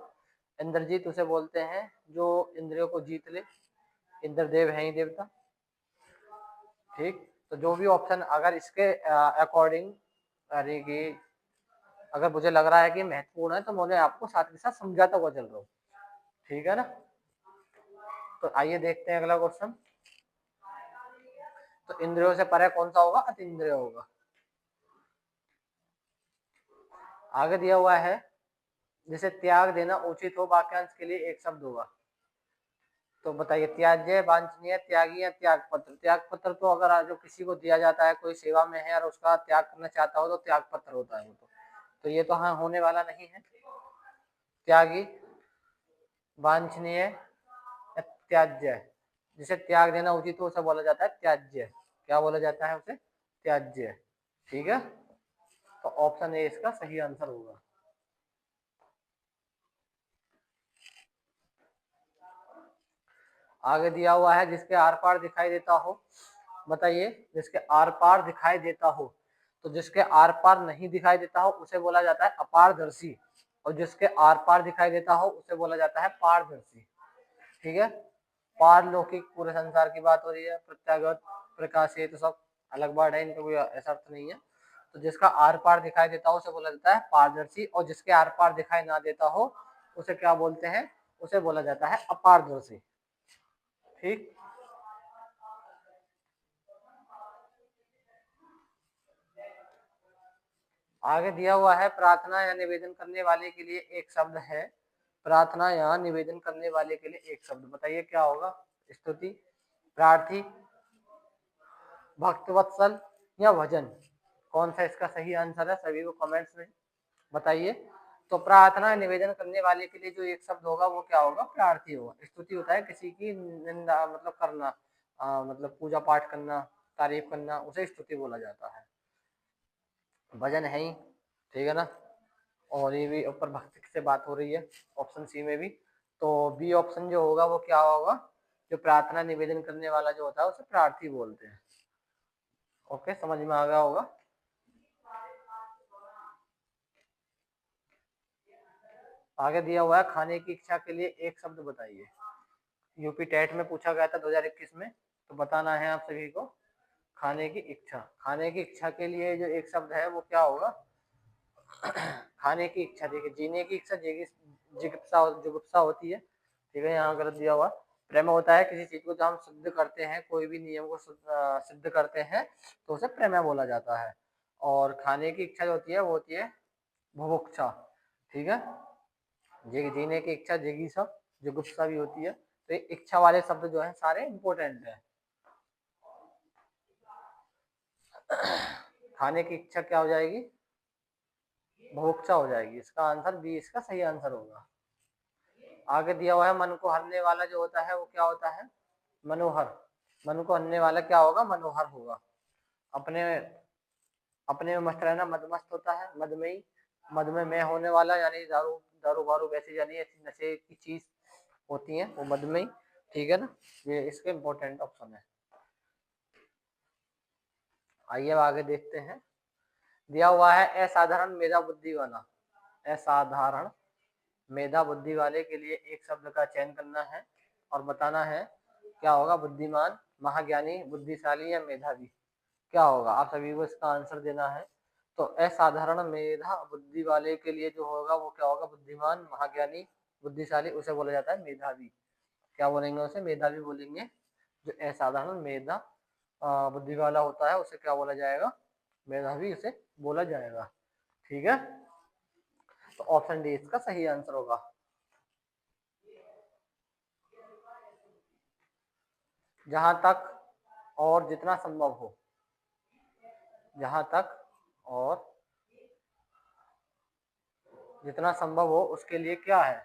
S1: इंद्रजीत उसे बोलते हैं जो इंद्रियों को जीत ले, इंद्रदेव है ही देवता। ठीक, तो जो भी ऑप्शन अगर इसके अकॉर्डिंग यानी कि अगर मुझे लग रहा है कि महत्वपूर्ण है तो मैं आपको साथ के साथ समझाता हुआ चल रहा हूँ, ठीक है ना। तो आइए देखते हैं अगला क्वेश्चन। तो इंद्रियों से परे कौन सा होगा? अतीन्द्रिय होगा। आगे दिया हुआ है, जिसे त्याग देना उचित हो वाक्यांश के लिए एक शब्द होगा। तो बताइए, त्याज्य, वांछनीय, त्यागी या त्यागपत्र। त्यागपत्र तो अगर जो किसी को दिया जाता है, कोई सेवा में है और उसका त्याग करना चाहता हो तो त्यागपत्र होता है वो। तो ये तो हाँ होने वाला नहीं है। त्यागी, वांछनीय, त्याज्य। जिसे त्याग देना उचित हो उसे बोला जाता है त्याज्य। क्या बोला जाता है उसे? त्याज्य। ठीक है, तो ऑप्शन ए इसका सही आंसर होगा। आगे दिया हुआ है, जिसके आर पार दिखाई देता हो। बताइए, जिसके आर पार दिखाई देता हो। तो जिसके आर पार नहीं दिखाई देता हो उसे बोला जाता है अपारदर्शी, और जिसके आर पार दिखाई देता हो उसे बोला जाता है पारदर्शी। ठीक है, पारलौकिक पूरे संसार की बात हो रही है, प्रत्यागत, प्रकाशित, तो सब अलग वर्ड है, इनका कोई ऐसा अर्थ नहीं है। तो जिसका आर पार दिखाई देता हो उसे बोला जाता है पारदर्शी, और जिसके आर पार दिखाई ना देता हो उसे क्या बोलते हैं? उसे बोला जाता है अपारदर्शी। ठीक, आगे दिया हुआ है, प्रार्थना या निवेदन करने वाले के लिए एक शब्द है। प्रार्थना या निवेदन करने वाले के लिए एक शब्द, बताइए क्या होगा? स्तुति, प्रार्थी, भक्तवत्सल या भजन। कौन सा इसका सही आंसर है? सभी को कमेंट्स में बताइए। तो प्रार्थना निवेदन करने वाले के लिए जो एक शब्द होगा वो क्या होगा? प्रार्थी होगा। स्तुति होता है किसी की निंदा मतलब करना, मतलब पूजा पाठ करना, तारीफ करना, उसे स्तुति बोला जाता है। भजन है ही, ठीक है ना। और ये भी ऊपर भक्ति से बात हो रही है ऑप्शन सी में भी। तो बी ऑप्शन जो होगा वो क्या होगा? जो प्रार्थना निवेदन करने वाला जो होता है उसे प्रार्थी बोलते हैं। ओके, समझ में आ गया होगा। आगे दिया हुआ है, खाने की इच्छा के लिए एक शब्द बताइए। यूपी टेट में पूछा गया था 2021 में, तो बताना है आप सभी को। खाने की इच्छा, खाने की इच्छा के लिए जो एक शब्द है वो क्या होगा? खाने की इच्छा, देखिए जीने की इच्छा जिगिप्सा जुगुप्सा होती है, ठीक है, यहाँ गलत दिया हुआ। प्रेम होता है किसी चीज को जब हम सिद्ध करते हैं, कोई भी नियम को सिद्ध करते हैं तो उसे प्रेम बोला जाता है। और खाने की इच्छा जो होती है वो होती है बुभुक्षा। ठीक है, जीने की इच्छा जिगीसा, जुगुप्सा भी होती है। तो ये इच्छा वाले शब्द जो है सारे इंपॉर्टेंट है। खाने की इच्छा क्या हो जाएगी? बुभुक्षा हो जाएगी। इसका आंसर बी इसका सही आंसर होगा। आगे दिया हुआ है, मन को हरने वाला जो होता है वो क्या होता है? मनोहर। मन को हरने वाला क्या होगा? मनोहर होगा। अपने अपने में मस्त रहना मदमस्त होता है, मदमयी। मद में मैं होने वाला यानी दारू, दारू वारू वैसी यानी ऐसी नशे की चीज होती है वो मदमयी। ठीक है ना, ये इसके इम्पोर्टेंट ऑप्शन है। आइए आगे देखते हैं। दिया हुआ है, असाधारण मेधा बुद्धि वाला। असाधारण मेधा बुद्धि वाले के लिए एक शब्द का चयन करना है और बताना है क्या होगा? बुद्धिमान, महाज्ञानी, बुद्धिशाली या मेधावी। क्या होगा? आप सभी को इसका आंसर देना है। तो असाधारण मेधा बुद्धि वाले के लिए जो होगा वो क्या होगा? बुद्धिमान, महाज्ञानी, बुद्धिशाली, उसे बोला जाता है मेधावी। क्या बोलेंगे उसे? मेधावी बोलेंगे। जो असाधारण मेधा बुद्धि वाला होता है उसे क्या बोला जाएगा? मेधावी उसे बोला जाएगा। ठीक है, तो ऑप्शन डी इसका सही आंसर होगा। जहां तक और जितना संभव हो, जहां तक और जितना संभव हो उसके लिए क्या है,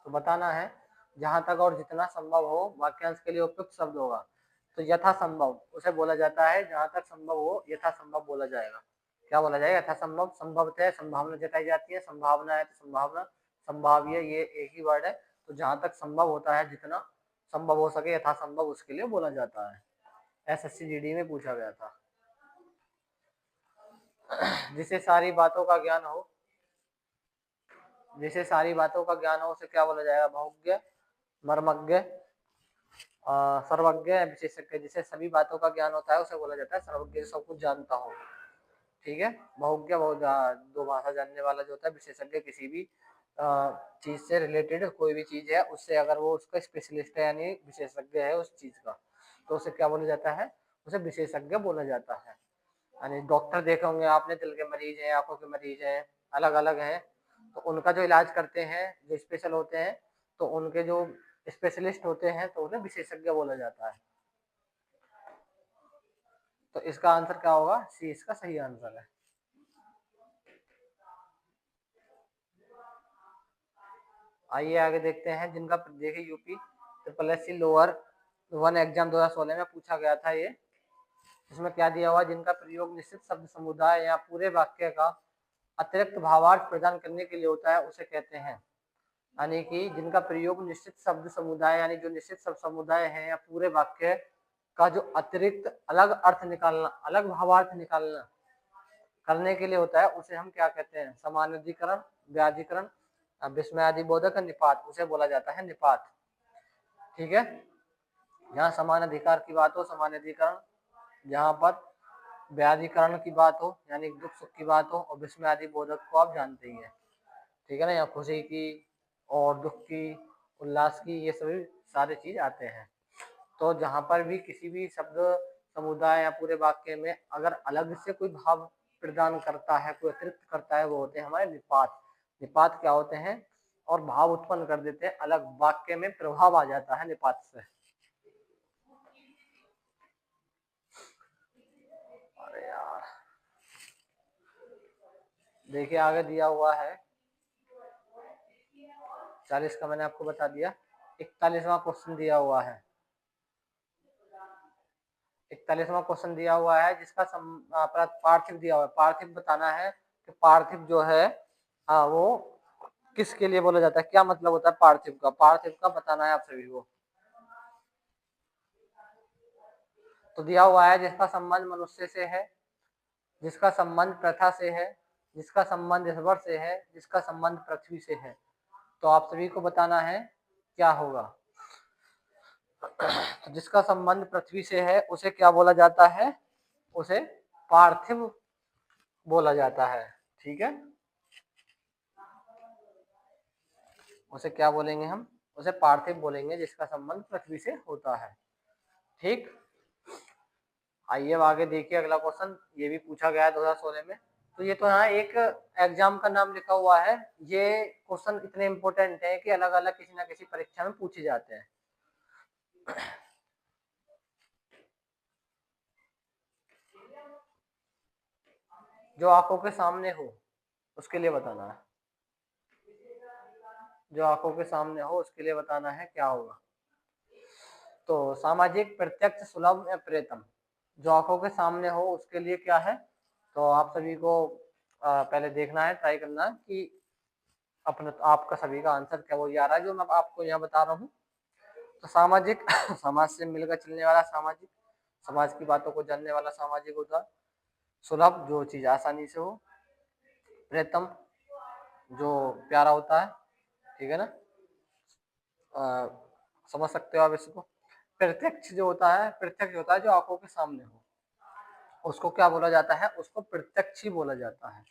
S1: तो बताना है जहां तक और जितना संभव हो वाक्यांश के लिए उपयुक्त शब्द होगा। तो यथासंभव उसे बोला जाता है, जहां तक संभव हो यथासंभव बोला जाएगा। क्या बोला जाएगा? यथासंभव। संभवतः संभावना जताई जाती है, संभावना है तो संभावना, संभाव्य, ये एक ही वर्ड है। तो जहां तक संभव होता है, जितना संभव हो सके यथासंभव, उसके लिए बोला जाता है। एसएससी जीडी में पूछा गया था। जिसे सारी बातों का ज्ञान हो, जिसे सारी बातों का ज्ञान हो उसे क्या बोला जाएगा? बहुज्ञ, मर्मज्ञ, सर्वज्ञ, विशेषज्ञ। जिसे सभी बातों का ज्ञान होता है उसे बोला जाता है सर्वज्ञ, सब कुछ जानता हो। ठीक है। बहुज्ञ दो भाषा जानने वाला जो होता है। विशेषज्ञ किसी भी चीज से रिलेटेड कोई भी चीज है उससे अगर वो उसका स्पेशलिस्ट है यानी विशेषज्ञ है उस चीज का, तो उसे क्या बोला जाता है? उसे विशेषज्ञ बोला जाता है। यानी डॉक्टर देखे होंगे आपने, दिल के मरीज हैं, आंखों के मरीज हैं, अलग अलग हैं, तो उनका जो इलाज करते हैं जो स्पेशल होते हैं, तो उनके जो स्पेशलिस्ट होते हैं तो उन्हें विशेषज्ञ बोला जाता है। तो इसका आंसर क्या होगा? सी इसका सही आंसर है। आइए आगे देखते हैं। जिनका देखिए UP triple S C lower 1 exam 2016 में पूछा गया था ये। इसमें क्या दिया हुआ? जिनका प्रयोग निश्चित शब्द समुदाय या पूरे वाक्य का अतिरिक्त भावार्थ प्रदान करने के लिए होता है उसे कहते हैं। यानी कि जिनका प्रयोग निश्चित शब्द समुदाय यानी जो निश्चित शब्द समुदाय है या पूरे वाक्य का जो अतिरिक्त अलग अर्थ निकालना, अलग भावार्थ निकालना करने के लिए होता है उसे हम क्या कहते हैं? समानाधिकरण, व्याधिकरण, विस्मयादिबोधक, निपात, उसे बोला जाता है निपात। ठीक है। जहाँ समान अधिकार की बात हो समान अधिकरण, जहाँ पर व्याधिकरण की बात हो यानी दुख सुख की बात हो, और विस्मयादिबोधक को आप जानते ही हैं। ठीक है ना, या खुशी की और दुख की, उल्लास की, ये सभी सारे चीज आते हैं। तो जहां पर भी किसी भी शब्द समुदाय या पूरे वाक्य में अगर अलग से कोई भाव प्रदान करता है, कोई अतिरिक्त करता है, वो होते हैं हमारे निपात। निपात क्या होते हैं? और भाव उत्पन्न कर देते हैं, अलग वाक्य में प्रभाव आ जाता है निपात से। अरे यार, देखिए आगे दिया हुआ है 40 का मैंने आपको बता दिया। 41वां क्वेश्चन दिया हुआ है। 41वां क्वेश्चन दिया हुआ है जिसका पार्थिव दिया हुआ है। पार्थिव बताना है कि पार्थिव जो है वो किसके लिए बोला जाता है, क्या मतलब होता है पार्थिव का? पार्थिव का बताना है आप सभी को। तो दिया हुआ है जिसका संबंध मनुष्य से है, जिसका संबंध प्रथा से है, जिसका संबंध ईश्वर से है, जिसका संबंध पृथ्वी से है। तो आप सभी को बताना है क्या होगा। तो जिसका संबंध पृथ्वी से है उसे क्या बोला जाता है? उसे पार्थिव बोला जाता है। ठीक है। उसे क्या बोलेंगे हम? उसे पार्थिव बोलेंगे जिसका संबंध पृथ्वी से होता है। ठीक। आइए अब आगे देखिए अगला क्वेश्चन, ये भी पूछा गया है 2016 में। तो ये तो यहाँ एक एग्जाम का नाम लिखा हुआ है। ये क्वेश्चन इतने इंपॉर्टेंट है कि अलग अलग किसी ना किसी परीक्षा में पूछे जाते हैं। जो आंखों के सामने हो उसके लिए बताना है। जो आंखों के सामने हो उसके लिए बताना है क्या होगा। तो सामाजिक, प्रत्यक्ष, सुलभ या प्रियतम। जो आंखों के सामने हो उसके लिए क्या है? तो आप सभी को पहले देखना है, ट्राई करना है कि अपना आपका सभी का आंसर क्या वो आ रहा है जो मैं आपको यहाँ बता रहा हूँ। तो सामाजिक समाज से मिलकर चलने वाला सामाजिक, समाज की बातों को जानने वाला सामाजिक होता है। सुलभ, जो चीज आसानी से हो। प्रियतम, जो प्यारा होता है। ठीक है ना, समझ सकते हो आप इसको। प्रत्यक्ष जो होता है, प्रत्यक्ष होता है जो आंखों के सामने हो, उसको क्या बोला जाता है? उसको प्रत्यक्ष ही बोला जाता है।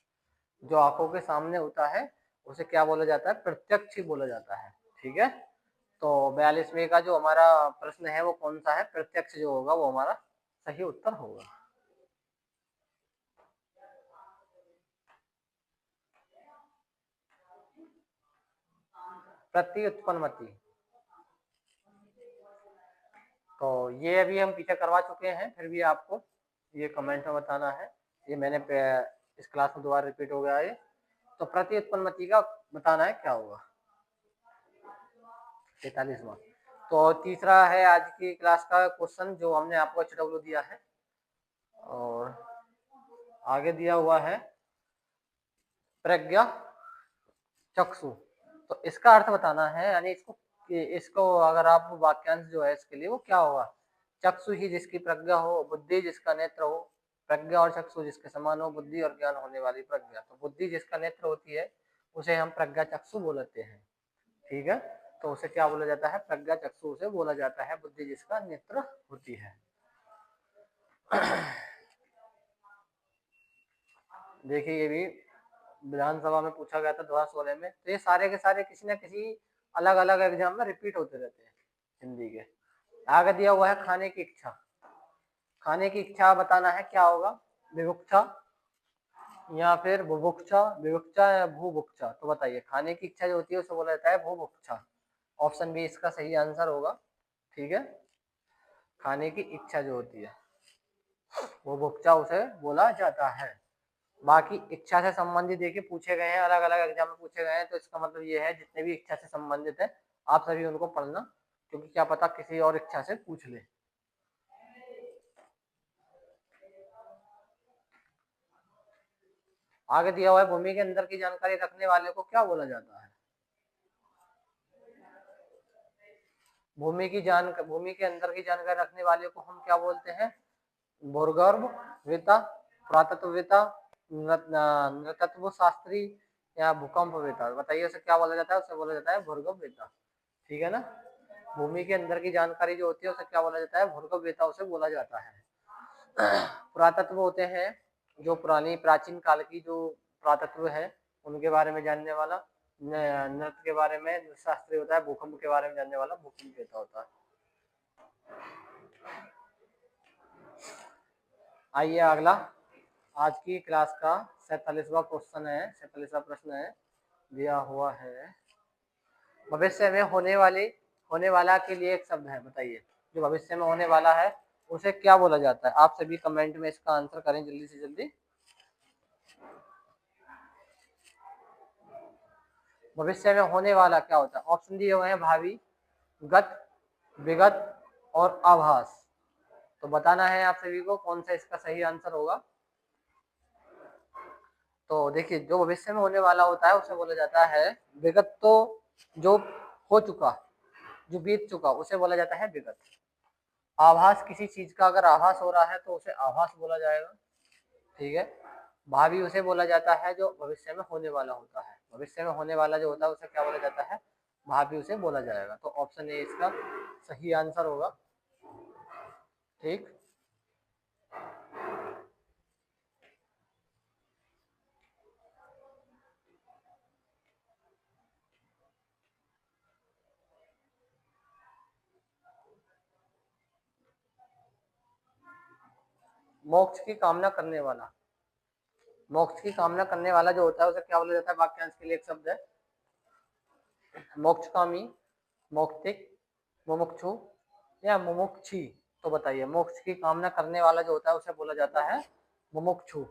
S1: जो आंखों के सामने होता है उसे क्या बोला जाता है? प्रत्यक्ष ही बोला जाता है। ठीक है। तो 42वें का जो हमारा प्रश्न है वो कौन सा है? प्रत्यक्ष जो होगा वो हमारा सही उत्तर होगा। प्रति उत्पन्नमति। तो ये अभी हम पीछे करवा चुके हैं, फिर भी आपको ये कमेंट में बताना है। ये मैंने इस क्लास में दोबारा रिपीट हो गया है। तो प्रति उत्पन्नमति का बताना है क्या होगा, 43वां। तो तीसरा है आज की क्लास का क्वेश्चन जो हमने आपको HW दिया है, और आगे दिया हुआ है प्रज्ञा चक्षु। तो इसका अर्थ बताना है, यानी इसको अगर आप वाक्यांश जो है इसके लिए वो क्या होगा, चक्षु ही जिसकी प्रज्ञा हो, बुद्धि जिसका नेत्र हो, प्रज्ञा और चक्षु जिसके समान हो, बुद्धि और ज्ञान होने वाली प्रज्ञा। तो बुद्धि जिसका नेत्र होती है उसे हम प्रज्ञा चक्षु बोलते हैं, ठीक है। तो उसे क्या बोला जाता है, प्रज्ञा चक्षु उसे बोला जाता है, बुद्धि जिसका नेत्र होती है। देखिए ये भी विधानसभा में पूछा गया था 2016 में। तो ये सारे के सारे किसी न किसी अलग अलग एग्जाम में रिपीट होते रहते हैं हिंदी के। आगे दिया हुआ है खाने की इच्छा। खाने की इच्छा बताना है क्या होगा, विवक्षा या फिर बुभुक्षा, विवक्षा या भूभुक्षा। तो बताइए खाने की इच्छा जो होती है उसे बोला जाता है भूभुक्षा। ऑप्शन बी इसका सही आंसर होगा, ठीक है। खाने की इच्छा जो होती है वो भुक्षा उसे बोला जाता है। बाकी इच्छा से संबंधित देखिए पूछे गए हैं, अलग अलग एग्जाम में पूछे गए हैं, तो इसका मतलब ये है जितने भी इच्छा से संबंधित है आप सभी उनको पढ़ना, क्योंकि क्या पता किसी और इच्छा से पूछ ले। आगे दिया हुआ है भूमि के अंदर की जानकारी रखने वाले को क्या बोला जाता है। भूमि के अंदर की जानकारी रखने वाले को हम क्या बोलते हैं, भूगर्भवेत्ता, पुरातत्ववेत्ता, नृतत्व शास्त्री या भूकंपवेत्ता। बताइए उसे क्या बोला जाता है, उसे बोला जाता है भूगर्भवेत्ता, ठीक है ना। भूमि के अंदर की जानकारी जो होती है उसे क्या बोला जाता है, भूगर्भवेत्ता उसे बोला जाता है। पुरातत्व होते हैं जो पुरानी प्राचीन काल की जो पुरातत्व है उनके बारे में जानने वाला, नृत्य के बारे में शास्त्री होता है, भूकंप के बारे में जानने वाला भूकंपवेत्ता होता है। आइए अगला आज की क्लास का 47वां क्वेश्चन है, 47वां प्रश्न है, दिया हुआ है भविष्य में होने वाला के लिए एक शब्द है। बताइए जो भविष्य में होने वाला है उसे क्या बोला जाता है। आप सभी कमेंट में इसका आंसर करें जल्दी से जल्दी। भविष्य में होने वाला क्या होता है, ऑप्शन दिए हुए हैं भावी, गत, विगत और आभास। तो बताना है आप सभी को कौन सा इसका सही आंसर होगा। तो देखिए जो भविष्य में होने वाला होता है उसे बोला जाता है विगत। तो जो हो चुका, जो बीत चुका उसे बोला जाता है विगत। आभास किसी चीज का अगर आभास हो रहा है तो उसे आभास बोला जाएगा, ठीक है। भावी उसे बोला जाता है जो भविष्य में होने वाला होता है। भविष्य में होने वाला जो होता है उसे क्या बोला जाता है, भावी उसे बोला जाएगा। तो ऑप्शन ए इसका सही आंसर होगा, ठीक। मोक्ष की कामना करने वाला, मोक्ष की कामना करने वाला जो होता है उसे क्या बोला जाता है, वाक्यांश के लिए एक शब्द है मोक्षकामी, मौक्तिक, मुमुक्षु या मुमुक्षी। तो बताइए मोक्ष की कामना करने वाला जो होता है उसे बोला जाता है मुमुक्षु।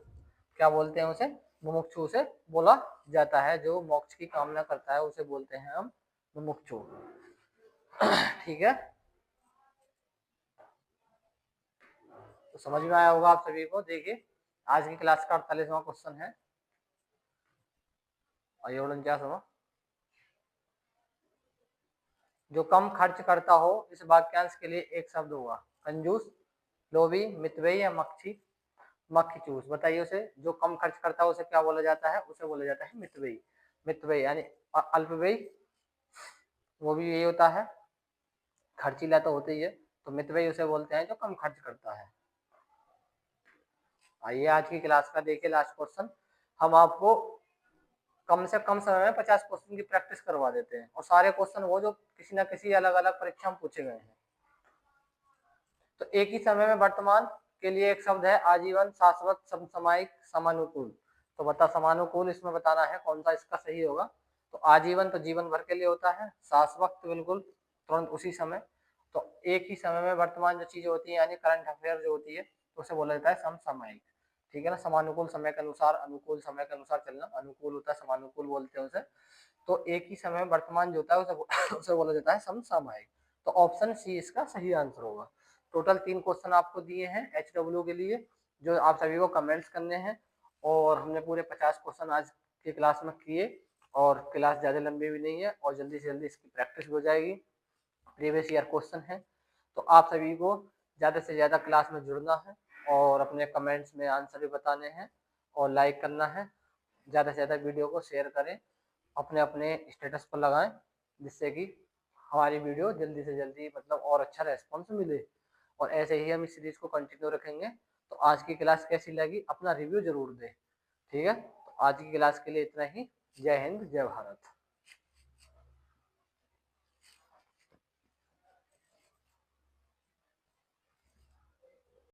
S1: क्या बोलते हैं उसे, मुमुक्षु उसे बोला जाता है। जो मोक्ष की कामना करता है उसे बोलते हैं हम मुमुक्षु, ठीक है। तो समझ में आया होगा आप सभी को। देखिए आज की क्लास का 48वां क्वेश्चन है, और 49वां, जो कम खर्च करता हो इस वाक्यांश के लिए एक शब्द होगा, कंजूस, लोभी, मितव्ययी या मक्खीचूस। बताइए उसे जो कम खर्च करता है उसे क्या बोला जाता है, उसे बोला जाता है मितव्ययी। मितव्ययी यानी अल्पव्ययी वो भी यही होता है, खर्चीला तो होते ही है। तो मितव्ययी उसे बोलते हैं जो कम खर्च करता है। आइए आज की क्लास का देखिए लास्ट क्वेश्चन। हम आपको कम से कम समय में 50 क्वेश्चन की प्रैक्टिस करवा देते हैं, और सारे क्वेश्चन वो जो किसी ना किसी अलग अलग परीक्षा में पूछे गए हैं। तो एक ही समय में वर्तमान के लिए एक शब्द है आजीवन, शाश्वत, समसामयिक, समानुकूल। तो बता समानुकूल इसमें बताना है कौन सा इसका सही होगा। तो आजीवन तो जीवन भर के लिए होता है, शाश्वत बिल्कुल तुरंत उसी समय, तो एक ही समय में वर्तमान जो चीजें होती है यानी करंट अफेयर जो होती है तो उसे बोला जाता है समसामयिक। ठीक है ना, समानुकूल समय के अनुसार, अनुकूल समय के अनुसार चलना, अनुकूल होता है समानुकूल बोलते हैं उसे। तो एक ही समय में वर्तमान जो होता है उसे उसे बोला जाता है समसामयिक। तो ऑप्शन सी इसका सही आंसर होगा। टोटल 3 क्वेश्चन आपको दिए हैं HW के लिए, जो आप सभी को कमेंट्स करने हैं। और हमने पूरे 50 क्वेश्चन आज की क्लास में किए, और क्लास ज़्यादा लंबी भी नहीं है और जल्दी से जल्दी इसकी प्रैक्टिस भी हो जाएगी। प्रीवियस ईयर क्वेश्चन है, तो आप सभी को ज़्यादा से ज़्यादा क्लास में जुड़ना है और अपने कमेंट्स में आंसर भी बताने हैं और लाइक करना है। ज़्यादा से ज़्यादा वीडियो को शेयर करें, अपने अपने स्टेटस पर लगाएं, जिससे कि हमारी वीडियो जल्दी से जल्दी मतलब और अच्छा रेस्पॉन्स मिले। और ऐसे ही हम इस सीरीज़ को कंटिन्यू रखेंगे। तो आज की क्लास कैसी लगी अपना रिव्यू ज़रूर दें। ठीक है, तो आज की क्लास के लिए इतना ही। जय हिंद, जय भारत।